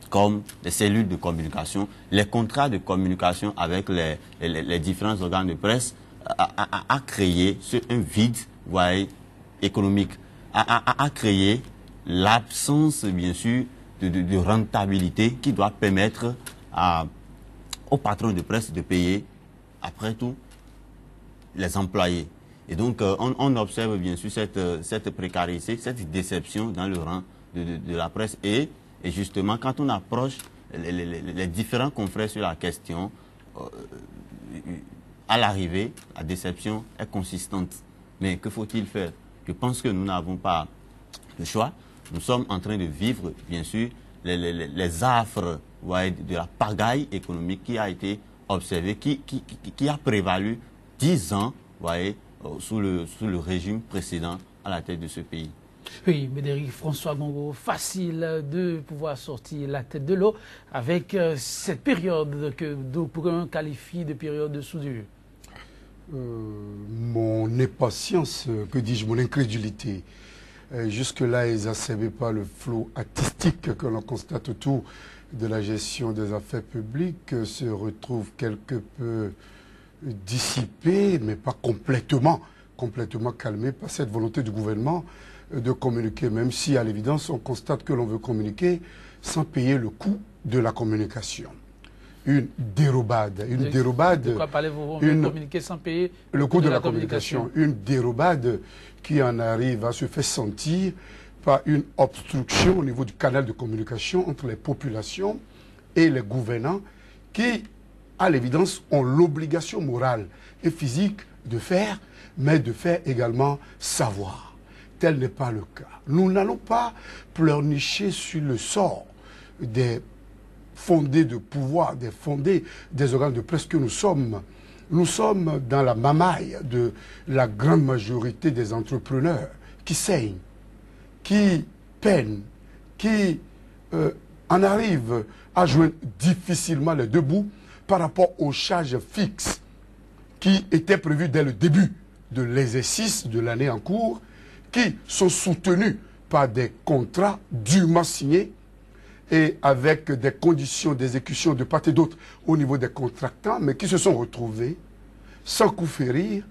comme les cellules de communication, les contrats de communication avec les différents organes de presse, a créé un vide, voyez, économique, a créé l'absence, bien sûr, de rentabilité qui doit permettre aux patrons de presse de payer, après tout, les employés. Et donc, on observe bien sûr cette précarité, cette déception dans le rang de la presse. Et justement, quand on approche les différents confrères sur la question, à l'arrivée, la déception est consistante. Mais que faut-il faire? Je pense que nous n'avons pas le choix. Nous sommes en train de vivre, bien sûr, les affres, ouais, de la pagaille économique qui a été observée, qui a prévalu 10 ans, ouais, sous le régime précédent à la tête de ce pays. Oui, Médéric François Gongo, facile de pouvoir sortir la tête de l'eau avec cette période que d'aucuns qualifient de période de soudure. Mon impatience, que dis-je, mon incrédulité, jusque-là exacerbée par le flot artistique que l'on constate autour de la gestion des affaires publiques, se retrouve quelque peu dissipée, mais pas complètement calmée par cette volonté du gouvernement de communiquer, même si à l'évidence on constate que l'on veut communiquer sans payer le coût de la communication. Une dérobade. De quoi parlez-vous? Communiquer sans payer le coût de la communication. Une dérobade qui en arrive à se faire sentir par une obstruction au niveau du canal de communication entre les populations et les gouvernants qui, à l'évidence, ont l'obligation morale et physique de faire, mais de faire également savoir. Tel n'est pas le cas. Nous n'allons pas pleurnicher sur le sort des fondés de pouvoir, des fondés des organes de presse que nous sommes. Nous sommes dans la mamaille de la grande majorité des entrepreneurs qui saignent, qui peinent, qui en arrivent à joindre difficilement les deux bouts par rapport aux charges fixes qui étaient prévues dès le début de l'exercice de l'année en cours, qui sont soutenus par des contrats dûment signés et avec des conditions d'exécution de part et d'autre au niveau des contractants, mais qui se sont retrouvés sans coup férir,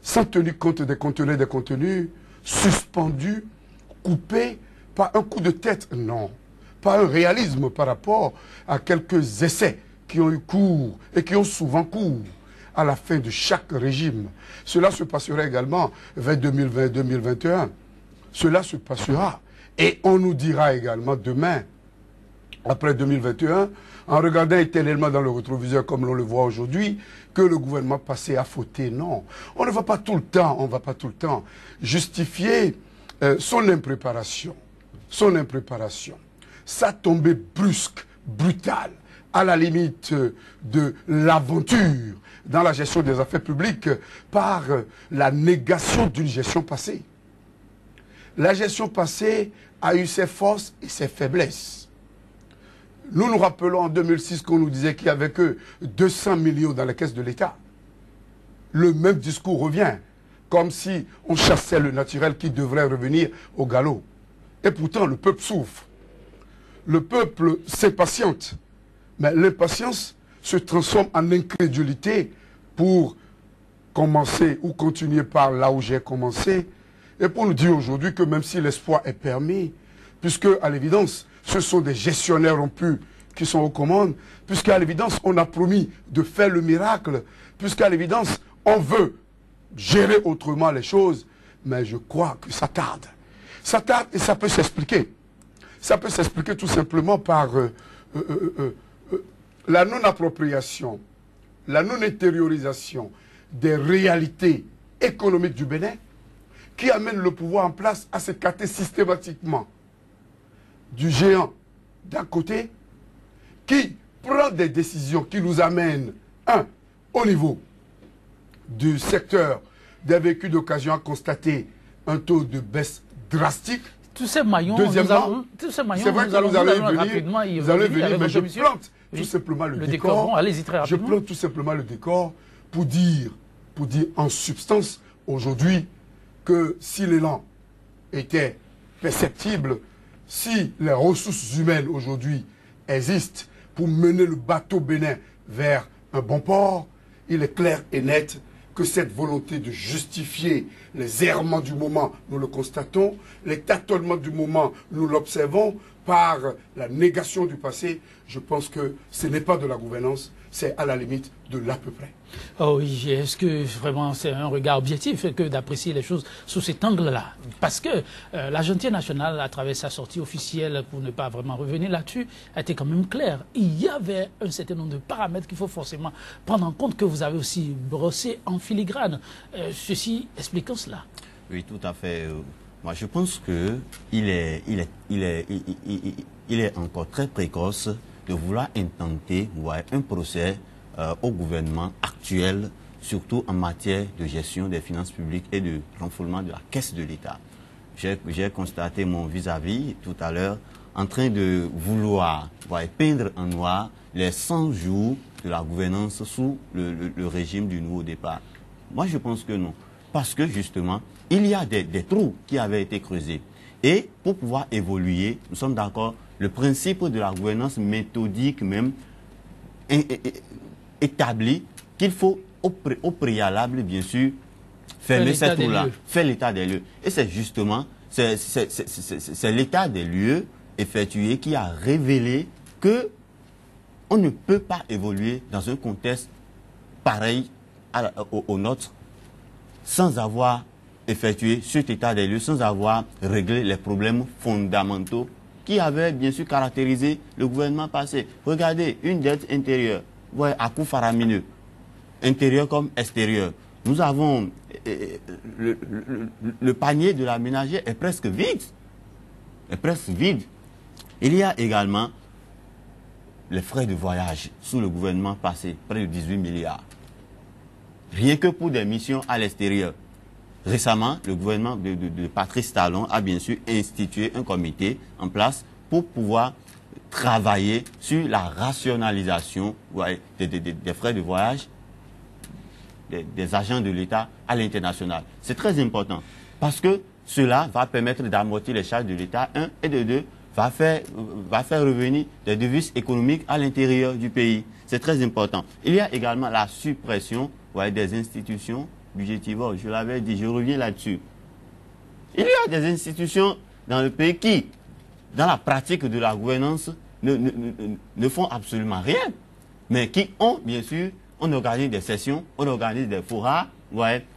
sans tenir compte des contenus et des contenus, suspendus, coupés par un coup de tête, non, pas un réalisme par rapport à quelques essais qui ont eu cours et qui ont souvent cours à la fin de chaque régime. Cela se passera également vers 2020-2021. Cela se passera. Et on nous dira également demain, après 2021, en regardant éternellement dans le rétroviseur comme l'on le voit aujourd'hui, que le gouvernement passé a fauté. Non, on ne va pas tout le temps, justifier son impréparation, sa tombée brusque, brutale, à la limite de l'aventure dans la gestion des affaires publiques par la négation d'une gestion passée. La gestion passée a eu ses forces et ses faiblesses. Nous nous rappelons en 2006 qu'on nous disait qu'il n'y avait que 200 millions dans les caisses de l'État. Le même discours revient, comme si on chassait le naturel qui devrait revenir au galop. Et pourtant, le peuple souffre. Le peuple s'impatiente. Mais l'impatience se transforme en incrédulité pour commencer ou continuer par là où j'ai commencé. Et pour nous dire aujourd'hui que même si l'espoir est permis, puisque à l'évidence, ce sont des gestionnaires rompus qui sont aux commandes, puisqu'à l'évidence, on a promis de faire le miracle, puisqu'à l'évidence, on veut gérer autrement les choses, mais je crois que ça tarde. Ça tarde et ça peut s'expliquer. Ça peut s'expliquer tout simplement par la non-appropriation, la non-intériorisation des réalités économiques du Bénin, qui amène le pouvoir en place à s'écarter systématiquement du géant d'un côté, qui prend des décisions qui nous amènent, au niveau du secteur des véhicules d'occasion à constater un taux de baisse drastique. Tous ces maillons, deuxièmement, c'est vrai que vous allez venir, mais je plante oui, tout simplement le décor. Bon, allez-y très rapidement. Je plante tout simplement le décor pour dire en substance aujourd'hui que si l'élan était perceptible, si les ressources humaines aujourd'hui existe pour mener le bateau bénin vers un bon port, il est clair et net que cette volonté de justifier les errements du moment, nous le constatons, les tâtonnements du moment, nous l'observons, par la négation du passé, je pense que ce n'est pas de la gouvernance, c'est à la limite de l'à peu près. Oh oui, est-ce que vraiment c'est un regard objectif que d'apprécier les choses sous cet angle-là? Parce que l'Agentier national, à travers sa sortie officielle, pour ne pas vraiment revenir là-dessus, a été quand même clair. Il y avait un certain nombre de paramètres qu'il faut forcément prendre en compte, que vous avez aussi brossé en filigrane. Ceci expliquant cela. Oui, tout à fait. Moi, je pense qu'il est encore très précoce de vouloir intenter un procès au gouvernement actuel, surtout en matière de gestion des finances publiques et de renflouement de la caisse de l'État. J'ai constaté mon vis-à-vis tout à l'heure en train de vouloir peindre en noir les 100 jours de la gouvernance sous le régime du nouveau départ. Moi, je pense que non. Parce que justement, il y a des trous qui avaient été creusés. Et pour pouvoir évoluer, nous sommes d'accord, le principe de la gouvernance méthodique même établit qu'il faut au préalable, bien sûr, fermer ces trous-là, faire l'état des lieux. Et c'est justement, c'est l'état des lieux effectué qui a révélé que on ne peut pas évoluer dans un contexte pareil au nôtre sans avoir effectué cet état des lieux, sans avoir réglé les problèmes fondamentaux qui avaient bien sûr caractérisé le gouvernement passé. Regardez, une dette intérieure, à coût faramineux, intérieur comme extérieur. Nous avons le panier de la ménagère est presque vide. Il y a également les frais de voyage sous le gouvernement passé, près de 18 milliards. Rien que pour des missions à l'extérieur. Récemment, le gouvernement de Patrice Talon a bien sûr institué un comité en place pour pouvoir travailler sur la rationalisation des frais de voyage des agents de l'État à l'international. C'est très important parce que cela va permettre d'amortir les charges de l'État, et de deux, va faire revenir des devises économiques à l'intérieur du pays. C'est très important. Il y a également la suppression des institutions budgétivores. Je l'avais dit, je reviens là-dessus. Il y a des institutions dans le pays qui, dans la pratique de la gouvernance, ne font absolument rien, mais qui ont, bien sûr, on organise des sessions, on organise des forats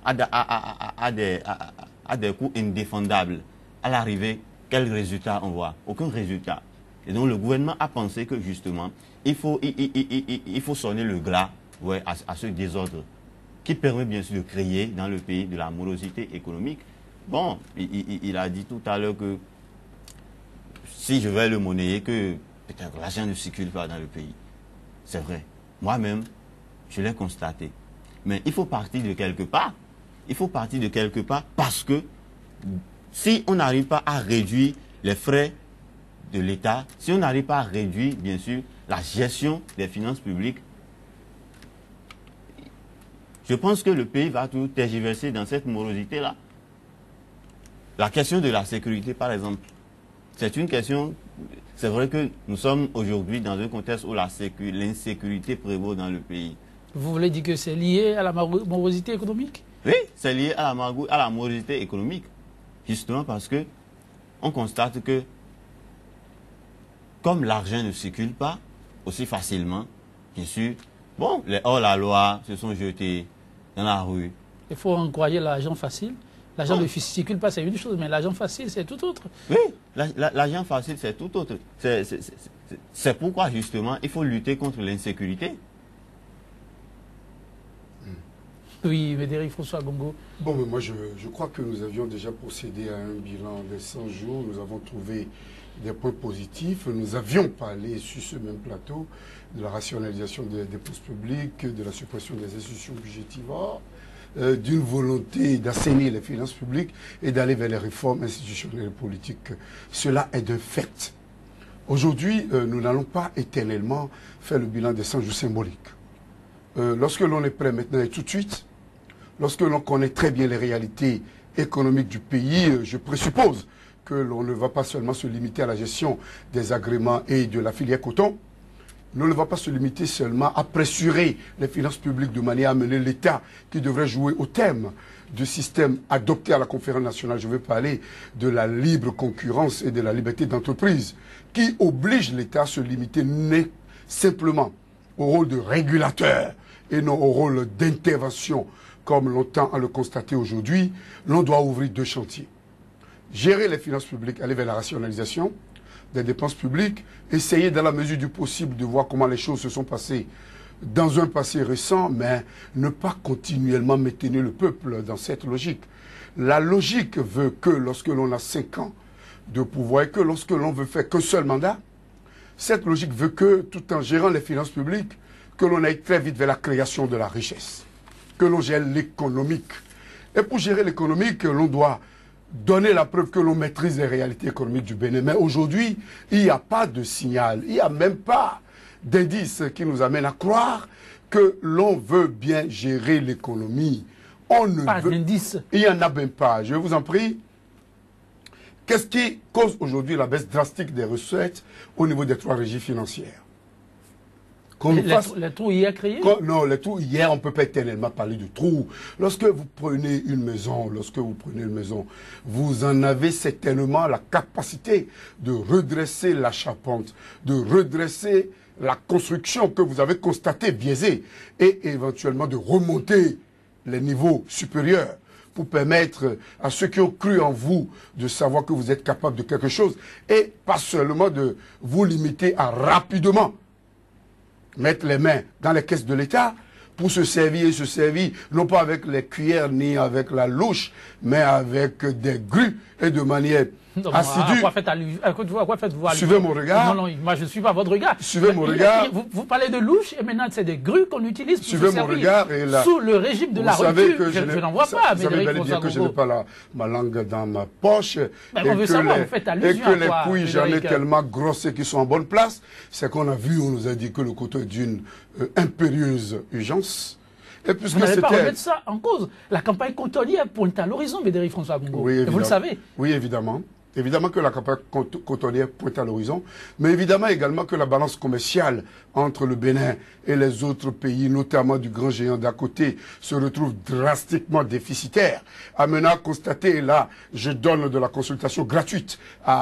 à des coûts indéfendables. À l'arrivée, quel résultat on voit? Aucun résultat. Et donc le gouvernement a pensé que justement, il faut sonner le glas à ce désordre qui permet bien sûr de créer dans le pays de la morosité économique. Bon, il a dit tout à l'heure que si je vais le monnayer, que peut-être l'argent ne circule pas dans le pays. C'est vrai. Moi-même, je l'ai constaté. Mais il faut partir de quelque part. Il faut partir de quelque part parce que si on n'arrive pas à réduire les frais de l'État, si on n'arrive pas à réduire, bien sûr, la gestion des finances publiques, je pense que le pays va tout tergiverser dans cette morosité-là. La question de la sécurité, par exemple, c'est une question. C'est vrai que nous sommes aujourd'hui dans un contexte où l'insécurité prévaut dans le pays. Vous voulez dire que c'est lié à la morosité économique? Oui, c'est lié à la morosité économique. Justement parce que on constate que comme l'argent ne circule pas aussi facilement, bien sûr, bon, les hors-la-loi se sont jetés dans la rue. Il faut en croire l'argent facile. L'argent ne circule pas, c'est une chose, mais l'argent facile, c'est tout autre. Oui, l'argent facile, c'est tout autre. C'est pourquoi, justement, il faut lutter contre l'insécurité. Oui, Médéric François Gongo. Bon, mais moi, je crois que nous avions déjà procédé à un bilan de 100 jours. Nous avons trouvé des points positifs. Nous avions parlé sur ce même plateau de la rationalisation des dépenses publiques, de la suppression des institutions budgétivores, d'une volonté d'assainir les finances publiques et d'aller vers les réformes institutionnelles et politiques. Cela est de fait. Aujourd'hui, nous n'allons pas éternellement faire le bilan des 100 jours symboliques. Lorsque l'on est prêt maintenant et tout de suite, lorsque l'on connaît très bien les réalités économiques du pays, je présuppose que l'on ne va pas seulement se limiter à la gestion des agréments et de la filière coton, l'on ne va pas se limiter seulement à pressurer les finances publiques de manière à mener l'État qui devrait jouer au thème du système adopté à la conférence nationale. Je veux parler de la libre concurrence et de la liberté d'entreprise qui oblige l'État à se limiter simplement au rôle de régulateur et non au rôle d'intervention comme l'on tend à le constater aujourd'hui. L'on doit ouvrir deux chantiers. Gérer les finances publiques, aller vers la rationalisation des dépenses publiques, essayer dans la mesure du possible de voir comment les choses se sont passées dans un passé récent, mais ne pas continuellement maintenir le peuple dans cette logique. La logique veut que lorsque l'on a 5 ans de pouvoir et que lorsque l'on veut faire qu'un seul mandat, cette logique veut que, tout en gérant les finances publiques, que l'on aille très vite vers la création de la richesse, que l'on gère l'économique. Et pour gérer l'économique, l'on doit donner la preuve que l'on maîtrise les réalités économiques du Bénin. Mais aujourd'hui, il n'y a pas de signal, il n'y a même pas d'indice qui nous amène à croire que l'on veut bien gérer l'économie. On ne Pas veut... d'indice. Il n'y en a même pas. Je vous en prie. Qu'est-ce qui cause aujourd'hui la baisse drastique des recettes au niveau des 3 régies financières? Les trous hier créés? Non, les trous, hier, on ne peut pas éternellement parler de trous. Lorsque vous prenez une maison, vous en avez certainement la capacité de redresser la charpente, de redresser la construction que vous avez constatée biaisée et éventuellement de remonter les niveaux supérieurs pour permettre à ceux qui ont cru en vous de savoir que vous êtes capable de quelque chose et pas seulement de vous limiter à rapidement mettre les mains dans les caisses de l'État pour se servir, non pas avec les cuillères ni avec la louche, mais avec des grues et de manière assidue. À quoi faites-vous allusion? Suivez mon regard. Non, moi je ne suis pas votre regard. Suivez mon regard. Vous parlez de louche et maintenant c'est des grues qu'on utilise pour Suivez se servir. mon regard et là, sous le régime de la rupture, je n'en vois pas. Vous savez bel et bien que je n'ai pas ma langue dans ma poche mais on veut savoir, vous faites allusion et que les quoi, couilles, j'en ai tellement grosses et qui sont en bonne place. C'est qu'on a vu, on nous a dit que le coton est d'une impérieuse urgence. Et vous n'allez pas remettre ça en cause. La campagne cotonnière pointe à l'horizon, Médéric François Bongo. Oui, et vous le savez. Oui, évidemment. Évidemment que la campagne cotonnière pointe à l'horizon, mais évidemment également que la balance commerciale entre le Bénin et les autres pays, notamment du grand géant d'à côté, se retrouve drastiquement déficitaire. Amenant à constater, et là, je donne de la consultation gratuite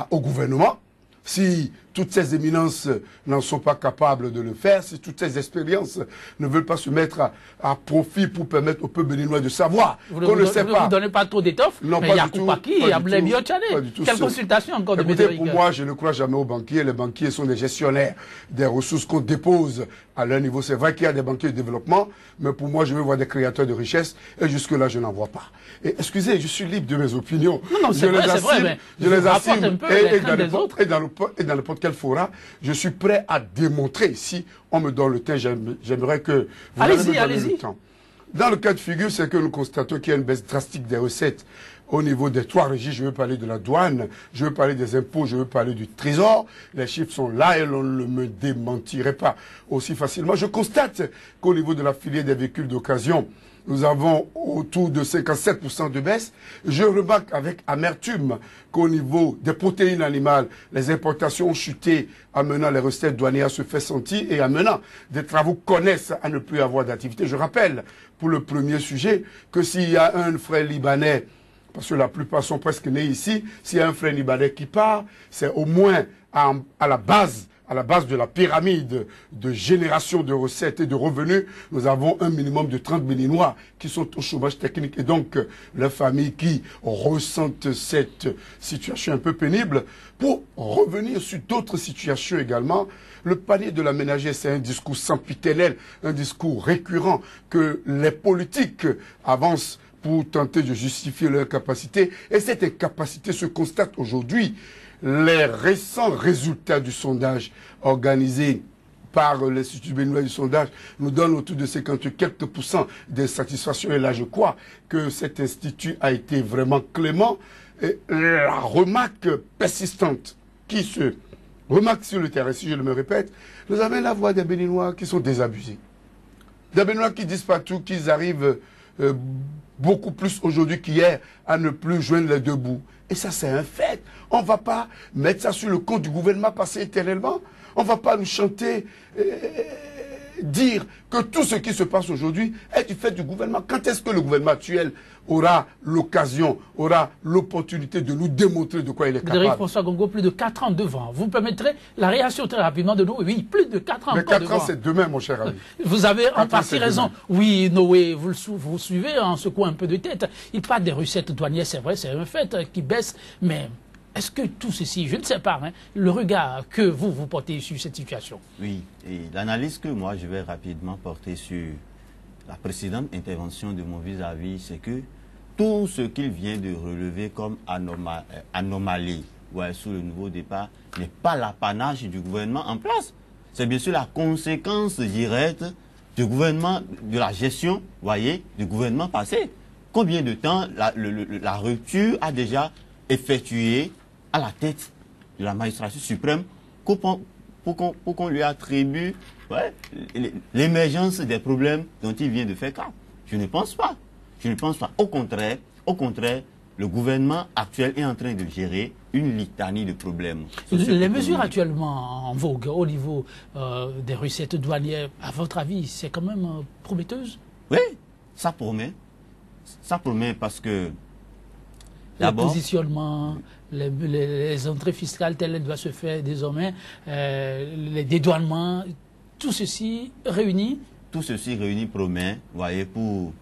au gouvernement. Si toutes ces éminences n'en sont pas capables de le faire, si toutes ces expériences ne veulent pas se mettre à profit pour permettre au peuple béninois de savoir qu'on ne sait pas. Vous ne donnez pas trop d'étoffes, mais il y a Koupaki et Ablé Biotchané. Quelle consultation encore de Médéric? Pour moi, je ne crois jamais aux banquiers. Les banquiers sont des gestionnaires des ressources qu'on dépose à leur niveau. C'est vrai qu'il y a des banquiers de développement, mais pour moi, je veux voir des créateurs de richesse et jusque-là, je n'en vois pas. Et excusez, je suis libre de mes opinions. Non, c'est vrai, mais je les assume. Un peu et dans n'importe quel fora, je suis prêt à démontrer. Si on me donne le temps, j'aimerais que vous allez-y, me donniez allez-y. le temps. Dans le cas de figure, c'est que nous constatons qu'il y a une baisse drastique des recettes au niveau des 3 régies. Je veux parler de la douane, je veux parler des impôts, je veux parler du trésor. Les chiffres sont là et l'on ne me démentirait pas aussi facilement. Je constate qu'au niveau de la filière des véhicules d'occasion, nous avons autour de 57% de baisse. Je remarque avec amertume qu'au niveau des protéines animales, les importations ont chuté, amenant les recettes douanières à se faire sentir et amenant des travaux connaissent à ne plus avoir d'activité. Je rappelle, pour le premier sujet, que s'il y a un frère libanais, parce que la plupart sont presque nés ici, s'il y a un frère libanais qui part, c'est au moins à la base de la pyramide de génération de recettes et de revenus, nous avons un minimum de 30 Béninois qui sont au chômage technique et donc les familles qui ressentent cette situation un peu pénible. Pour revenir sur d'autres situations également, le panier de la ménagère, c'est un discours sempiternel, un discours récurrent que les politiques avancent pour tenter de justifier leur incapacité. Et cette incapacité se constate aujourd'hui. Les récents résultats du sondage organisé par l'Institut béninois du sondage nous donnent autour de 50 quelques % d'insatisfaction. Et là, je crois que cet institut a été vraiment clément. Et la remarque persistante qui se remarque sur le terrain, si je me répète, nous avons la voix des Béninois qui sont désabusés. Des Béninois qui disent partout qu'ils arrivent beaucoup plus aujourd'hui qu'hier à ne plus joindre les deux bouts. Et ça, c'est un fait. On ne va pas mettre ça sur le compte du gouvernement passé éternellement. On ne va pas nous chanter, dire que tout ce qui se passe aujourd'hui est du fait du gouvernement. Quand est-ce que le gouvernement actuel aura l'occasion, aura l'opportunité de nous démontrer de quoi il est capable? Frédéric François Gongo, plus de 4 ans devant. Vous permettrez la réaction très rapidement de Noé. Oui, plus de 4 ans. Mais 4 devant. ans, c'est demain, mon cher ami. Vous avez en partie raison. Demain. Oui, Noé, vous suivez en secouant un peu de tête. Il parle des recettes douanières, c'est vrai, c'est un fait qui baisse, mais est-ce que tout ceci, je ne sais pas, hein, le regard que vous portez sur cette situation? Oui, et l'analyse que moi je vais rapidement porter sur la précédente intervention de mon vis-à-vis, c'est que tout ce qu'il vient de relever comme anomalie sous le nouveau départ n'est pas l'apanage du gouvernement en place. C'est bien sûr la conséquence directe du gouvernement, de la gestion, du gouvernement passé. Combien de temps la rupture a déjà effectué à la tête de la magistrature suprême pour qu'on lui attribue l'émergence des problèmes dont il vient de faire cas? Je ne pense pas. Je ne pense pas. Au contraire, le gouvernement actuel est en train de gérer une litanie de problèmes. Les mesures actuellement en vogue au niveau des recettes douanières, à votre avis, c'est quand même prometteuse? Oui, ça promet. Ça promet parce que le positionnement, les entrées fiscales telles qu'elles doivent se faire désormais, les dédouanements, tout ceci réuni? Tout ceci réuni promet, pour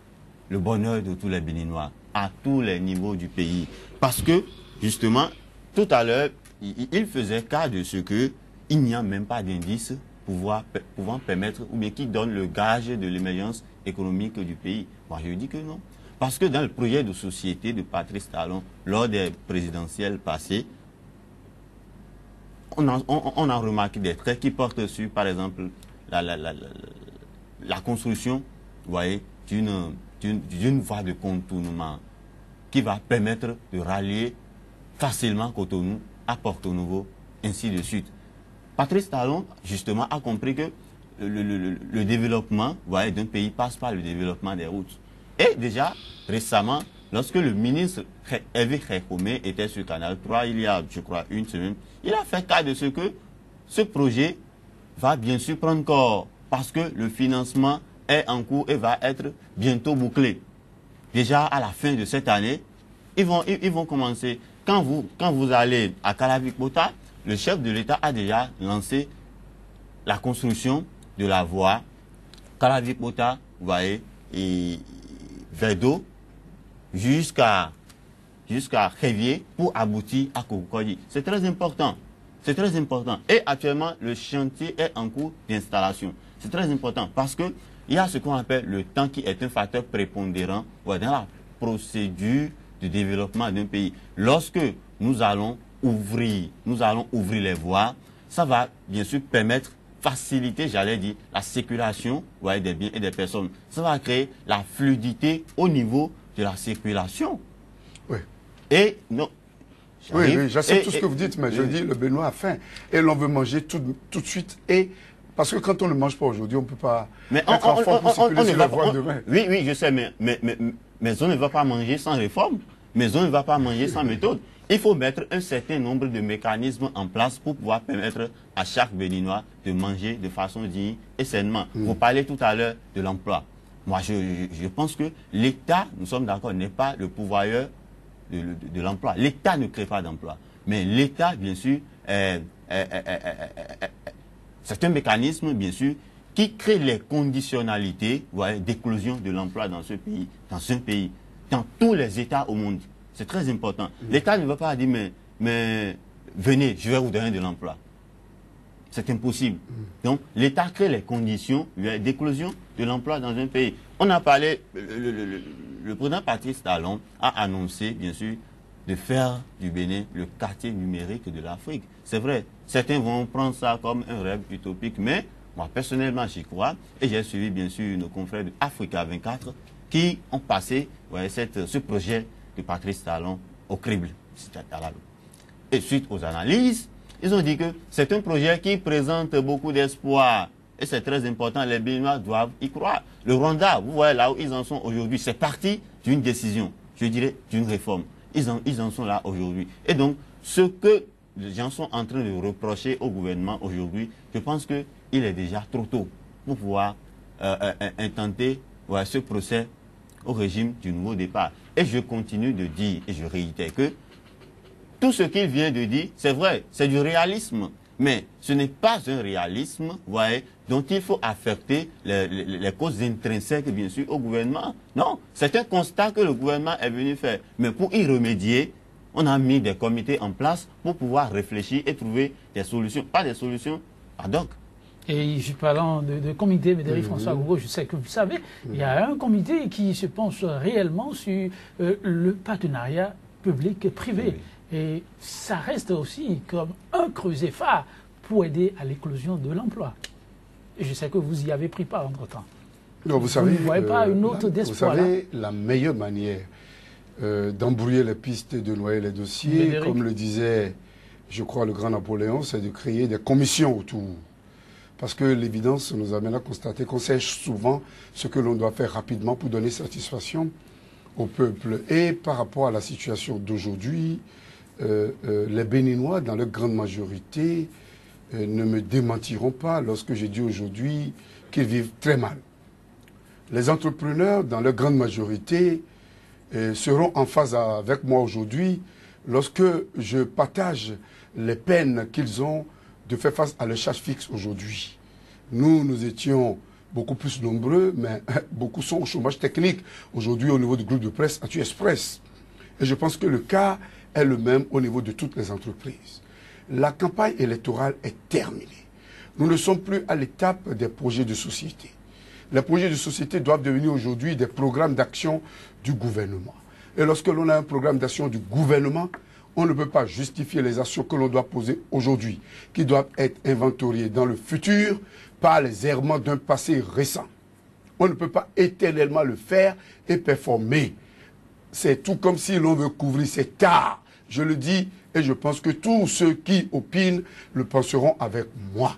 le bonheur de tous les Béninois, à tous les niveaux du pays. Parce que, justement, tout à l'heure, il faisait cas de ce qu'il n'y a même pas d'indice pouvant permettre, ou bien qui donne le gage de l'émergence économique du pays. Moi, je dis que non. Parce que dans le projet de société de Patrice Talon, lors des présidentielles passées, on a remarqué des traits qui portent sur, par exemple, la construction, d'une voie de contournement qui va permettre de rallier facilement Cotonou à Porto Novo, ainsi de suite. Patrice Talon, justement, a compris que le développement d'un pays passe par le développement des routes. Et déjà, récemment, lorsque le ministre Hervé Khékomé était sur Canal 3, il y a, je crois, une semaine, il a fait cas de ce que ce projet va bien sûr prendre corps, parce que le financement est en cours et va être bientôt bouclé. Déjà, à la fin de cette année, ils vont commencer. Quand vous allez à Calavik-Bota, le chef de l'État a déjà lancé la construction de la voie Calavik-Bota, et Verdo jusqu'à Révier pour aboutir à Koukoukoyi. C'est très important. C'est très important. Et actuellement, le chantier est en cours d'installation. C'est très important parce que il y a ce qu'on appelle le temps qui est un facteur prépondérant dans la procédure de développement d'un pays. Lorsque nous allons ouvrir les voies, ça va bien sûr permettre, faciliter, j'allais dire, la circulation des biens et des personnes. Ça va créer la fluidité au niveau de la circulation. Oui. Et non. Oui, j'accepte tout ce que vous dites, mais je dis, le Benoît a faim. Et l'on veut manger tout de suite. Et parce que quand on ne mange pas aujourd'hui, on ne peut pas être en forme pour circuler sur la voie demain. Oui, je sais, mais on ne va pas manger sans réforme. Mais on ne va pas manger sans méthode. Il faut mettre un certain nombre de mécanismes en place pour pouvoir permettre à chaque Béninois de manger de façon digne et sainement. Vous parlez tout à l'heure de l'emploi. Moi, je pense que l'État, nous sommes d'accord, n'est pas le pourvoyeur de l'emploi. L'État ne crée pas d'emploi. Mais l'État, bien sûr, c'est un mécanisme, bien sûr, qui crée les conditionnalités d'éclosion de l'emploi dans ce pays, dans tous les États au monde. C'est très important. L'État ne va pas dire, mais venez, je vais vous donner de l'emploi. C'est impossible. Donc, l'État crée les conditions d'éclosion de l'emploi dans un pays. On a parlé, le président Patrice Talon a annoncé, bien sûr, de faire du Bénin le quartier numérique de l'Afrique. C'est vrai, certains vont prendre ça comme un rêve utopique, mais moi, personnellement, j'y crois. Et j'ai suivi, bien sûr, nos confrères de Africa 24 qui ont passé ce projet de Patrice Talon au crible. Et suite aux analyses, ils ont dit que c'est un projet qui présente beaucoup d'espoir. Et c'est très important, les Béninois doivent y croire. Le Rwanda, vous voyez là où ils en sont aujourd'hui, c'est parti d'une décision, je dirais d'une réforme. Ils en sont là aujourd'hui. Et donc, ce que les gens sont en train de reprocher au gouvernement aujourd'hui, je pense qu'il est déjà trop tôt pour pouvoir intenter ce procès au régime du nouveau départ. Et je continue de dire, et je réitère que tout ce qu'il vient de dire, c'est vrai, c'est du réalisme. Mais ce n'est pas un réalisme, voyez, dont il faut affecter les causes intrinsèques, bien sûr, au gouvernement. Non, c'est un constat que le gouvernement est venu faire. Mais pour y remédier, on a mis des comités en place pour pouvoir réfléchir et trouver des solutions, pas des solutions ad hoc. Et parlant de comité, Médéric François Gogo, je sais que vous savez, il y a un comité qui se penche réellement sur le partenariat public-privé. Et ça reste aussi comme un creuset phare pour aider à l'éclosion de l'emploi. Et je sais que vous y avez pris part entre-temps. Vous savez, ne voyez pas une autre d'espoir. Vous savez, la meilleure manière d'embrouiller les pistes et de noyer les dossiers, Médéric, comme le disait, je crois, le grand Napoléon, c'est de créer des commissions autour. Parce que l'évidence nous amène à constater qu'on sèche souvent ce que l'on doit faire rapidement pour donner satisfaction au peuple. Et par rapport à la situation d'aujourd'hui, les Béninois, dans leur grande majorité, ne me démentiront pas lorsque je dis aujourd'hui qu'ils vivent très mal. Les entrepreneurs, dans leur grande majorité, seront en phase avec moi aujourd'hui lorsque je partage les peines qu'ils ont de faire face à leur charge fixe aujourd'hui. Nous étions beaucoup plus nombreux, mais beaucoup sont au chômage technique aujourd'hui au niveau du groupe de presse Actu Express. Et je pense que le cas est le même au niveau de toutes les entreprises. La campagne électorale est terminée. Nous ne sommes plus à l'étape des projets de société. Les projets de société doivent devenir aujourd'hui des programmes d'action du gouvernement. Et lorsque l'on a un programme d'action du gouvernement, on ne peut pas justifier les actions que l'on doit poser aujourd'hui, qui doivent être inventoriées dans le futur par les errements d'un passé récent. On ne peut pas éternellement le faire et performer. C'est tout comme si l'on veut couvrir ses tares. Je le dis et je pense que tous ceux qui opinent le penseront avec moi.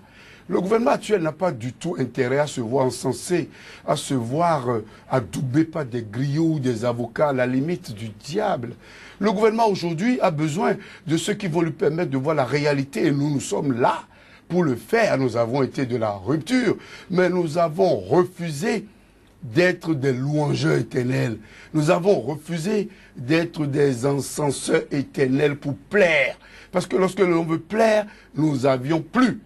Le gouvernement actuel n'a pas du tout intérêt à se voir encensé, à se voir adoubé par des griots ou des avocats à la limite du diable. Le gouvernement aujourd'hui a besoin de ceux qui vont lui permettre de voir la réalité et nous sommes là pour le faire. Nous avons été de la rupture, mais nous avons refusé d'être des louangeurs éternels. Nous avons refusé d'être des encenseurs éternels pour plaire. Parce que lorsque l'on veut plaire, nous avions plus.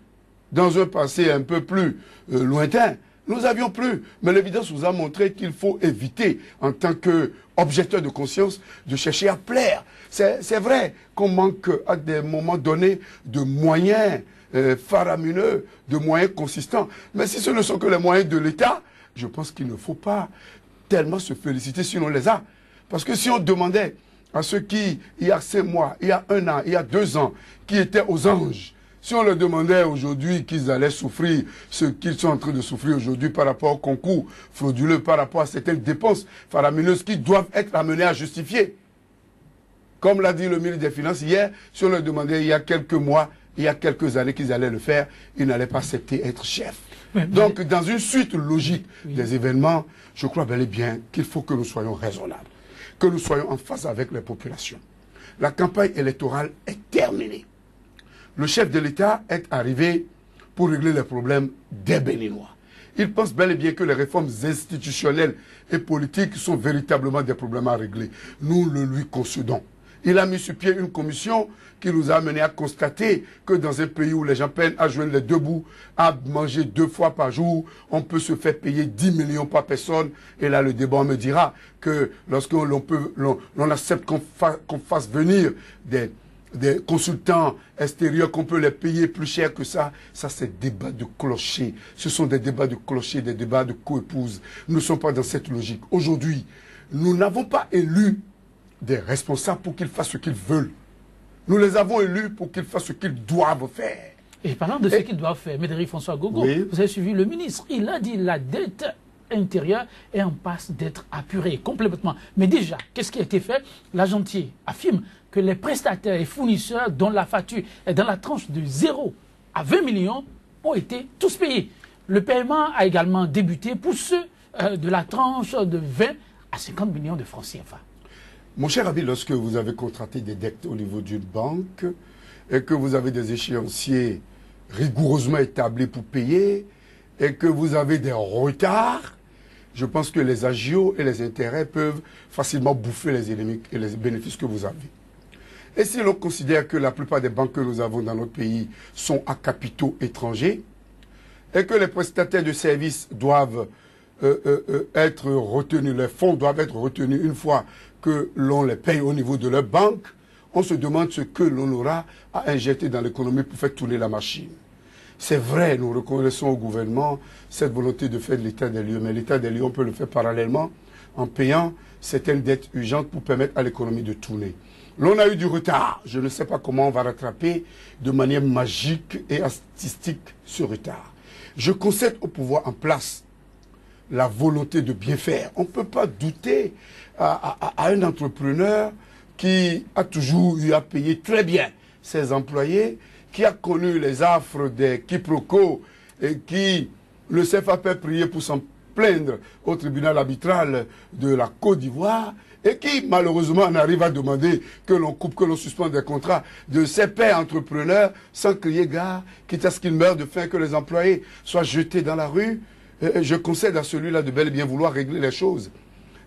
Dans un passé un peu plus lointain, nous avions plus. Mais l'évidence nous a montré qu'il faut éviter, en tant qu'objecteur de conscience, de chercher à plaire. C'est vrai qu'on manque à des moments donnés de moyens faramineux, de moyens consistants. Mais si ce ne sont que les moyens de l'État, je pense qu'il ne faut pas tellement se féliciter si on les a. Parce que si on demandait à ceux qui, il y a 5 mois, il y a 1 an, il y a 2 ans, qui étaient aux anges, si on leur demandait aujourd'hui qu'ils allaient souffrir ce qu'ils sont en train de souffrir aujourd'hui par rapport au concours frauduleux, par rapport à certaines dépenses faramineuses qui doivent être amenées à justifier. Comme l'a dit le ministre des Finances hier, si on leur demandait il y a quelques mois, il y a quelques années qu'ils allaient le faire, ils n'allaient pas accepter être chef. Donc, dans une suite logique des événements, je crois bel et bien qu'il faut que nous soyons raisonnables, que nous soyons en phase avec les populations. La campagne électorale est terminée. Le chef de l'État est arrivé pour régler les problèmes des Béninois. Il pense bel et bien que les réformes institutionnelles et politiques sont véritablement des problèmes à régler. Nous le lui concédons. Il a mis sur pied une commission qui nous a amené à constater que dans un pays où les gens peinent à joindre les 2 bouts, à manger 2 fois par jour, on peut se faire payer 10 millions par personne. Et là, le débat me dira que lorsque l'on accepte qu'on fasse venir des consultants extérieurs, qu'on peut les payer plus cher que ça c'est débat de clocher. Ce sont des débats de clocher, des débats de coépouse. Nous ne sommes pas dans cette logique. Aujourd'hui, nous n'avons pas élu des responsables pour qu'ils fassent ce qu'ils veulent. Nous les avons élus pour qu'ils fassent ce qu'ils doivent faire. Et parlant de ce qu'ils doivent faire, Médéric François Gogo, oui, vous avez suivi le ministre. Il a dit la dette intérieure est en passe d'être apurée complètement. Mais déjà, qu'est-ce qui a été fait? L'agentier affirme que les prestataires et fournisseurs dont la facture est dans la tranche de 0 à 20 millions ont été tous payés. Le paiement a également débuté pour ceux de la tranche de 20 à 50 millions de francs CFA. Mon cher ami, lorsque vous avez contracté des dettes au niveau d'une banque et que vous avez des échéanciers rigoureusement établis pour payer et que vous avez des retards, je pense que les agios et les intérêts peuvent facilement bouffer les ennemis et les bénéfices que vous avez. Et si l'on considère que la plupart des banques que nous avons dans notre pays sont à capitaux étrangers et que les prestataires de services doivent être retenus, les fonds doivent être retenus une fois que l'on les paye au niveau de leur banque, on se demande ce que l'on aura à injecter dans l'économie pour faire tourner la machine. C'est vrai, nous reconnaissons au gouvernement cette volonté de faire de l'état des lieux, mais l'état des lieux, on peut le faire parallèlement en payant certaines dettes urgentes pour permettre à l'économie de tourner. L'on a eu du retard. Je ne sais pas comment on va rattraper de manière magique et artistique ce retard. Je concède au pouvoir en place la volonté de bien faire. On ne peut pas douter à un entrepreneur qui a toujours eu à payer très bien ses employés, qui a connu les affres des quiproquos et qui le chef a fait prier pour s'en plaindre au tribunal arbitral de la Côte d'Ivoire et qui malheureusement en arrive à demander que l'on coupe, que l'on suspende des contrats de ces pères entrepreneurs sans crier gare, quitte à ce qu'ils meurent de faim, que les employés soient jetés dans la rue. Je concède à celui-là de bel et bien vouloir régler les choses.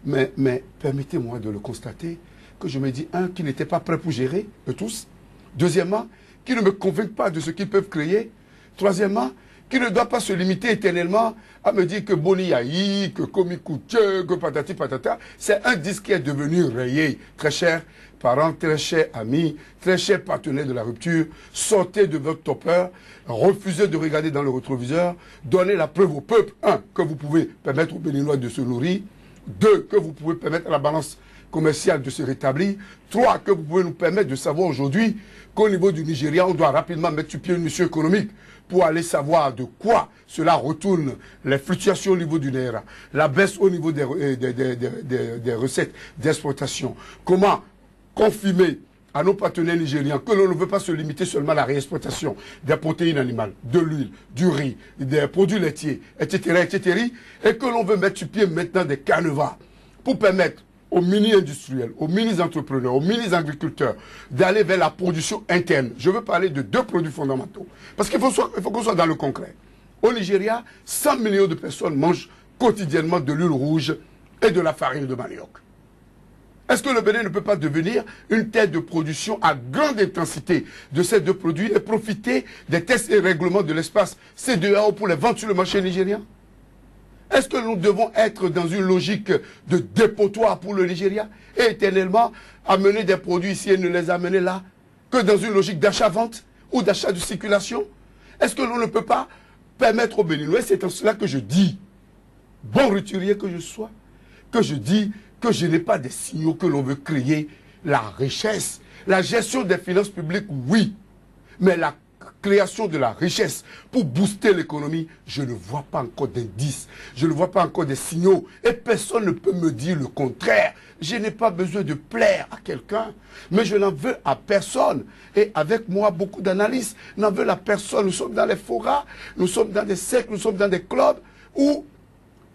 Mais permettez-moi de le constater, que je me dis, un, qu'ils n'étaient pas prêts pour gérer, eux tous. Deuxièmement, qu'ils ne me convainquent pas de ce qu'ils peuvent créer. Troisièmement, qu'ils ne doivent pas se limiter éternellement à me dire que Boni Yahi, que Komi Koutche, que patati patata. C'est un disque qui est devenu rayé. Très chers parents, très chers amis, très chers partenaires de la rupture, sortez de votre topper, refusez de regarder dans le rétroviseur, donnez la preuve au peuple, un, que vous pouvez permettre aux Béninois de se nourrir, deux, que vous pouvez permettre à la balance commerciale de se rétablir, trois, que vous pouvez nous permettre de savoir aujourd'hui qu'au niveau du Nigeria, on doit rapidement mettre sur pied une mission économique pour aller savoir de quoi cela retourne les fluctuations au niveau du Naira, la baisse au niveau des recettes d'exportation, comment confirmer à nos partenaires nigériens que l'on ne veut pas se limiter seulement à la réexportation des protéines animales, de l'huile, du riz, des produits laitiers, etc., etc., et que l'on veut mettre sur pied maintenant des canevas pour permettre aux mini-industriels, aux mini-entrepreneurs, aux mini-agriculteurs d'aller vers la production interne. Je veux parler de deux produits fondamentaux. Parce qu'il faut qu'on soit dans le concret. Au Nigeria, 100 millions de personnes mangent quotidiennement de l'huile rouge et de la farine de manioc. Est-ce que le Bénin ne peut pas devenir une terre de production à grande intensité de ces deux produits et profiter des tests et règlements de l'espace CEDEAO pour les vendre sur le marché nigérien? Est-ce que nous devons être dans une logique de dépotoir pour le Nigeria et éternellement amener des produits ici et ne les amener là que dans une logique d'achat-vente ou d'achat de circulation? Est-ce que l'on ne peut pas permettre aux Béninois, c'est en cela que je dis, bon roturier que je sois, que je dis que je n'ai pas des signaux que l'on veut créer la richesse. La gestion des finances publiques, oui, mais la création de la richesse pour booster l'économie, je ne vois pas encore d'indices, je ne vois pas encore des signaux et personne ne peut me dire le contraire. Je n'ai pas besoin de plaire à quelqu'un, mais je n'en veux à personne. Et avec moi, beaucoup d'analystes n'en veulent à personne. Nous sommes dans les forats, nous sommes dans des cercles, nous sommes dans des clubs où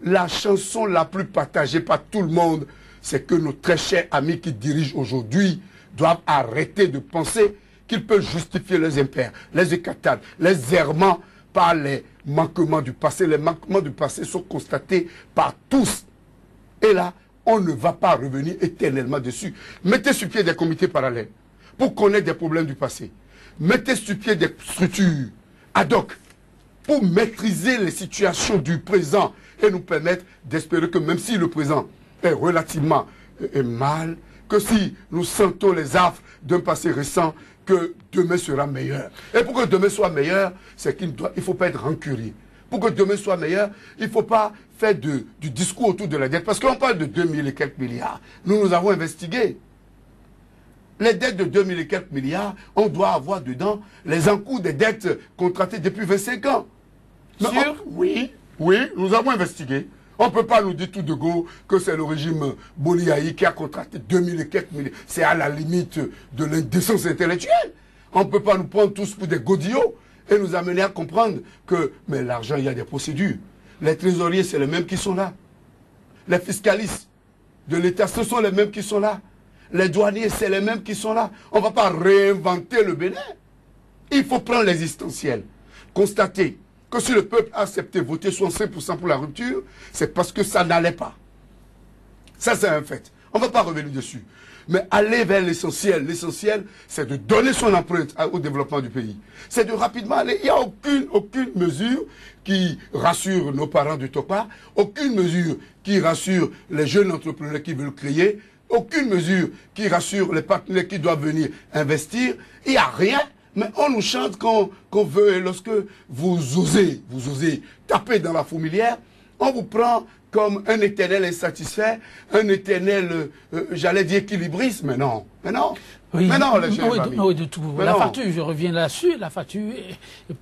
la chanson la plus partagée par tout le monde, c'est que nos très chers amis qui dirigent aujourd'hui doivent arrêter de penser qu'ils peuvent justifier les impairs, les hécatades, les errements par les manquements du passé. Les manquements du passé sont constatés par tous. Et là, on ne va pas revenir éternellement dessus. Mettez sur pied des comités parallèles pour connaître des problèmes du passé. Mettez sur pied des structures ad hoc pour maîtriser les situations du présent et nous permettre d'espérer que même si le présent est relativement mal, que si nous sentons les affres d'un passé récent, que demain sera meilleur. Et pour que demain soit meilleur, c'est qu'il ne faut pas être rancunier. Pour que demain soit meilleur, il ne faut pas faire du discours autour de la dette. Parce qu'on parle de 2000 et quelques milliards. Nous avons investigué. Les dettes de 2000 et quelques milliards, on doit avoir dedans les encours des dettes contractées depuis 25 ans. Oui, nous avons investigué. On ne peut pas nous dire tout de go que c'est le régime Boni Yahi qui a contracté 2000 et quelques milliards. C'est à la limite de l'indécence intellectuelle. On ne peut pas nous prendre tous pour des godillots et nous amener à comprendre que, mais l'argent, il y a des procédures. Les trésoriers, c'est les mêmes qui sont là. Les fiscalistes de l'État, ce sont les mêmes qui sont là. les douaniers, c'est les mêmes qui sont là. On ne va pas réinventer le Bénin. Il faut prendre l'existentiel. Constater que si le peuple a accepté voter 65% pour la rupture, c'est parce que ça n'allait pas. Ça, c'est un fait. On ne va pas revenir dessus. Mais aller vers l'essentiel. L'essentiel, c'est de donner son empreinte au développement du pays. C'est de rapidement aller. Il n'y a aucune mesure qui rassure nos parents du Topa, aucune mesure qui rassure les jeunes entrepreneurs qui veulent créer, aucune mesure qui rassure les partenaires qui doivent venir investir. Il n'y a rien. Mais on nous chante qu'on veut, et lorsque vous osez taper dans la fourmilière, on vous prend comme un éternel insatisfait, un éternel, j'allais dire équilibriste, mais non, Oui, mais non, les chers amis. Oui, de tout. Mais La non. facture, je reviens là-dessus, la facture,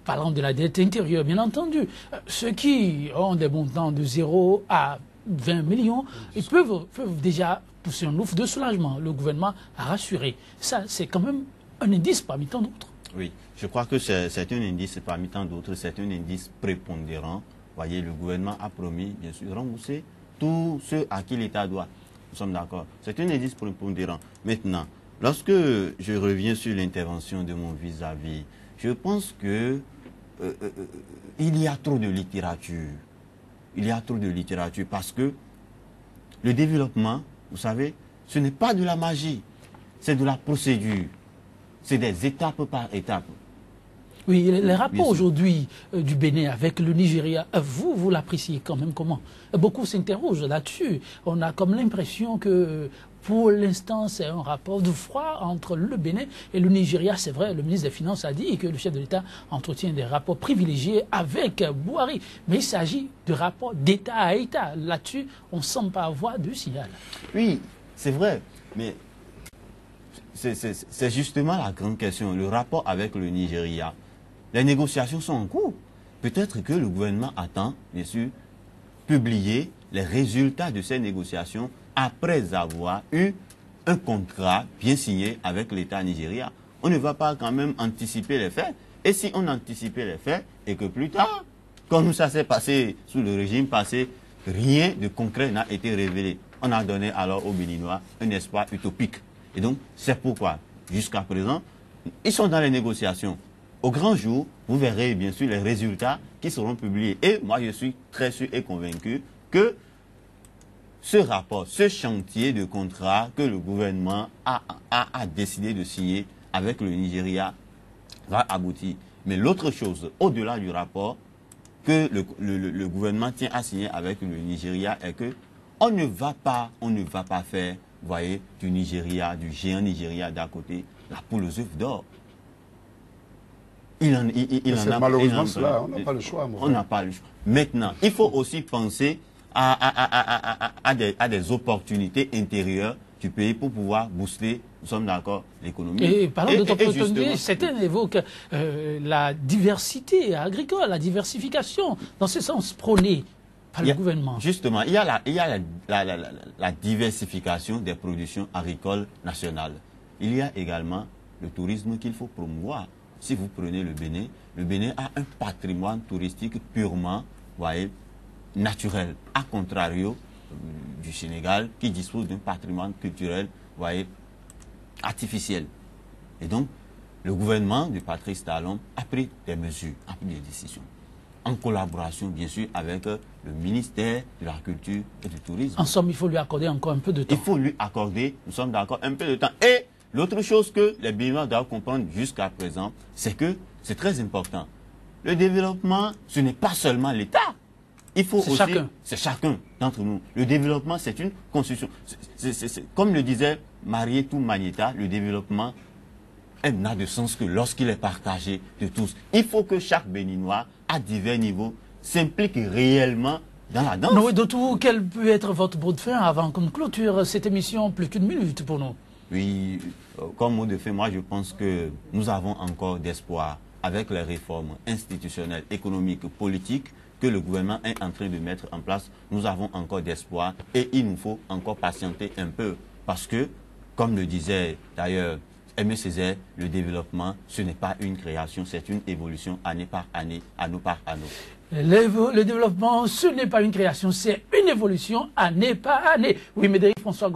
parlant de la dette intérieure, bien entendu. Ceux qui ont des montants de 0 à 20 millions, ils peuvent déjà pousser un ouf de soulagement. Le gouvernement a rassuré. Ça, c'est quand même un indice parmi tant d'autres. Oui, je crois que c'est un indice parmi tant d'autres, c'est un indice prépondérant. Vous voyez, le gouvernement a promis, bien sûr, rembourser tous ceux à qui l'État doit. Nous sommes d'accord. C'est un indice prépondérant. Maintenant, lorsque je reviens sur l'intervention de mon vis-à-vis, je pense que il y a trop de littérature. Il y a trop de littérature parce que le développement, vous savez, ce n'est pas de la magie, c'est de la procédure. C'est des étapes par étapes. Oui, les rapports aujourd'hui du Bénin avec le Nigeria, vous l'appréciez quand même comment? Beaucoup s'interrogent là-dessus. On a comme l'impression que pour l'instant, c'est un rapport de froid entre le Bénin et le Nigeria. C'est vrai, le ministre des Finances a dit que le chef de l'État entretient des rapports privilégiés avec Buhari. Mais il s'agit de rapports d'État à État. Là-dessus, on ne semble pas avoir de signal. Oui, c'est vrai, mais c'est justement la grande question. Le rapport avec le Nigeria, les négociations sont en cours. Peut-être que le gouvernement attend, bien sûr, publier les résultats de ces négociations après avoir eu un contrat bien signé avec l'État nigérien. On ne va pas quand même anticiper les faits. Et si on anticipait les faits et que plus tard, comme ça s'est passé sous le régime passé, rien de concret n'a été révélé. On a donné alors aux Béninois un espoir utopique. Et donc, c'est pourquoi, jusqu'à présent, ils sont dans les négociations. Au grand jour, vous verrez bien sûr les résultats qui seront publiés. Et moi, je suis très sûr et convaincu que ce rapport, ce chantier de contrat que le gouvernement a décidé de signer avec le Nigeria va aboutir. Mais l'autre chose, au-delà du rapport que le gouvernement tient à signer avec le Nigeria, est que on ne va pas faire, vous voyez, du Nigeria, du géant Nigeria d'à côté, la poule aux œufs d'or. Malheureusement cela, on n'a pas le choix. On n'a pas le choix. Maintenant, il faut aussi penser à des opportunités intérieures du pays pour pouvoir booster, nous sommes d'accord, l'économie. Et parlant d'opportunités, certains évoquent la diversité agricole, la diversification, dans ce sens prôné par le gouvernement. Justement, il y a la diversification des productions agricoles nationales. Il y a également le tourisme qu'il faut promouvoir. Si vous prenez le Bénin a un patrimoine touristique purement, voyez, naturel, à contrario du Sénégal qui dispose d'un patrimoine culturel, voyez, artificiel. Et donc, le gouvernement de Patrice Talon a pris des mesures, a pris des décisions, en collaboration bien sûr avec le ministère de la Culture et du Tourisme. En somme, il faut lui accorder encore un peu de temps. Il faut lui accorder, nous sommes d'accord, un peu de temps. Et l'autre chose que les Béninois doivent comprendre jusqu'à présent, c'est que c'est très important. Le développement, ce n'est pas seulement l'État. Il faut aussi... C'est chacun d'entre nous. Le développement, c'est une construction. Comme le disait Marietou Magneta, le développement n'a de sens que lorsqu'il est partagé de tous. Il faut que chaque Béninois, à divers niveaux, s'implique réellement dans la danse. Non, d'autant, quel peut être votre mot de fin avant qu'on clôture cette émission, plus qu'une minute pour nous? Oui, comme mot de fin, moi je pense que nous avons encore d'espoir avec les réformes institutionnelles, économiques, politiques que le gouvernement est en train de mettre en place. Nous avons encore d'espoir et il nous faut encore patienter un peu parce que, comme le disait d'ailleurs Aimé Césaire, le développement, ce n'est pas une création, c'est une évolution année par année, anneau par anneau. Le développement, ce n'est pas une création, c'est une évolution année par année. Oui, Médéric François